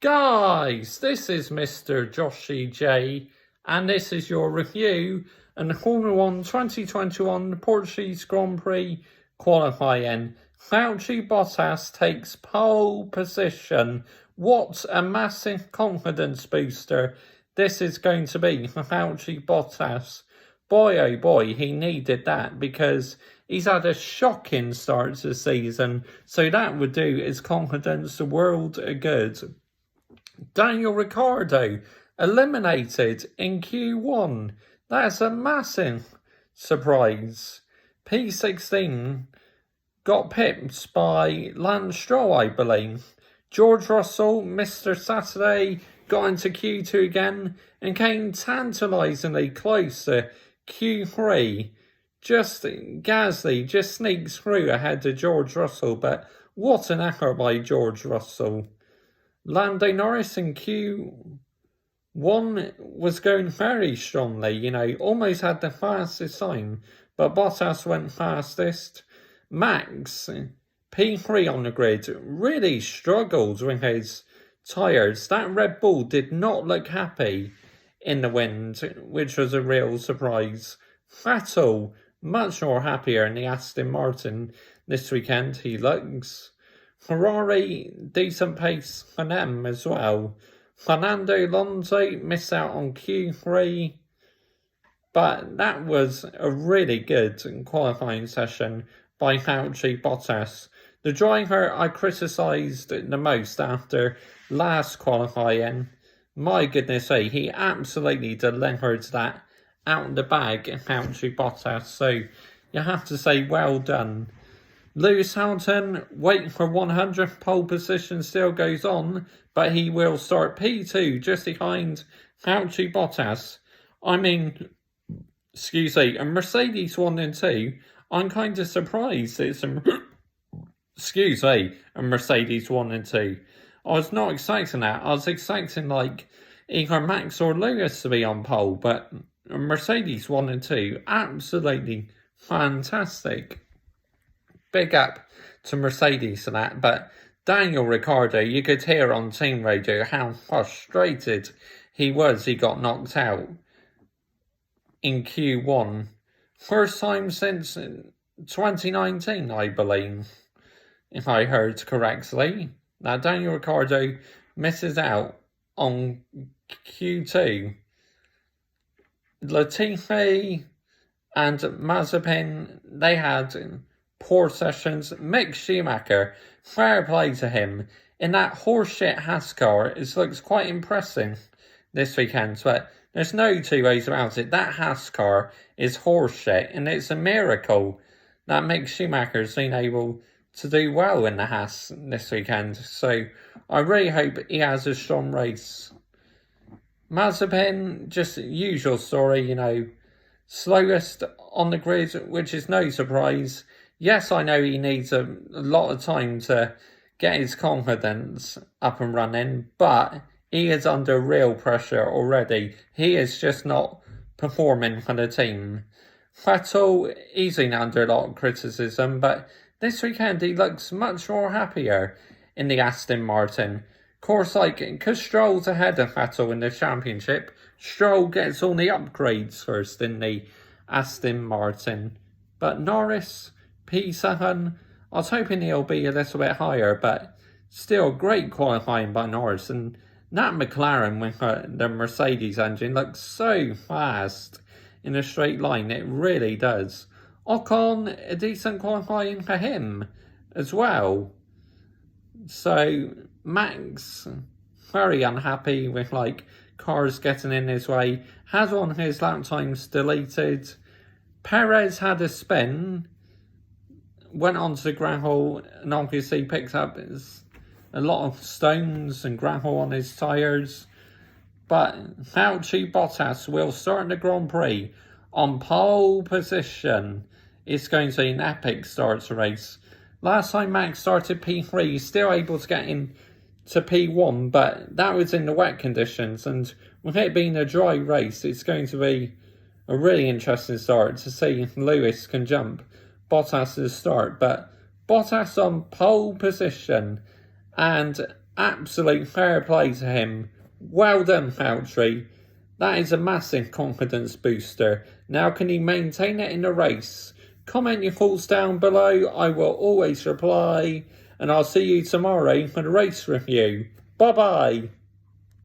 Guys, this is Mr. Joshy J, and this is your review on the Formula 1 2021 Portuguese Grand Prix qualifying. Bottas takes pole position. What a massive confidence booster this is going to be for Bottas. Boy, oh boy, he needed that because he's had a shocking start to the season, so that would do his confidence the world a good. Daniel Ricciardo eliminated in Q1. That's a massive surprise. P16 got pipped by Lance Stroll, I believe. George Russell, Mr. Saturday, got into Q2 again and came tantalisingly close to Q3. Gasly just sneaks through ahead of George Russell, but what an effort by George Russell. Lando Norris in Q1 was going very strongly, almost had the fastest time, but Bottas went fastest. Max, P3 on the grid, really struggled with his tyres. That Red Bull did not look happy in the wind, which was a real surprise. Vettel, much more happier in the Aston Martin this weekend, he looks. Ferrari, decent pace for them as well. Fernando Alonso missed out on Q3, but that was a really good qualifying session by Bottas. The driver I criticised the most after last qualifying. My goodness me, he absolutely delivered that out of the bag, Bottas. So you have to say well done. Lewis Hamilton, waiting for 100th pole position, still goes on, but he will start P2 just behind Bottas. A Mercedes 1 and 2. I'm kind of surprised it's a Mercedes 1 and 2. I was not expecting that. I was expecting either Max or Lewis to be on pole, but Mercedes 1 and 2, absolutely fantastic. Big up to Mercedes and that, but Daniel Ricciardo, you could hear on team radio how frustrated he was. He got knocked out in Q1. First time since 2019, I believe, if I heard correctly. Now, Daniel Ricciardo misses out on Q2. Latifi and Mazepin, they had poor sessions. Mick Schumacher, fair play to him. In that horseshit Haas car, it looks quite impressive this weekend, but there's no two ways about it. That Haas car is horseshit, and it's a miracle that Mick Schumacher's been able to do well in the Haas this weekend. So I really hope he has a strong race. Mazepin, just usual story, slowest on the grid, which is no surprise. Yes, I know he needs a lot of time to get his confidence up and running, but he is under real pressure already. He is just not performing for the team. Vettel, he's been under a lot of criticism, but this weekend he looks much more happier in the Aston Martin. Of course, because Stroll's ahead of Vettel in the championship, Stroll gets all the upgrades first in the Aston Martin. But Norris, P7, I was hoping he'll be a little bit higher, but still great qualifying by Norris. And that McLaren with the Mercedes engine looks so fast in a straight line. It really does. Ocon, a decent qualifying for him as well. So Max, very unhappy with cars getting in his way. Has on his lap times deleted. Perez had a spin, went onto the gravel, and obviously picked up a lot of stones and gravel on his tyres. But Bottas will start the Grand Prix on pole position. It's going to be an epic start to race. Last time Max started P3, he's still able to get in to P1, but that was in the wet conditions, and with it being a dry race, it's going to be a really interesting start to see if Lewis can jump Bottas' start. But Bottas on pole position, and Absolute fair play to him. Well done, Valtteri. That is a massive confidence booster. Now can he maintain it in the race? Comment your thoughts down below. I will always reply. And I'll see you tomorrow for the race review. Bye bye.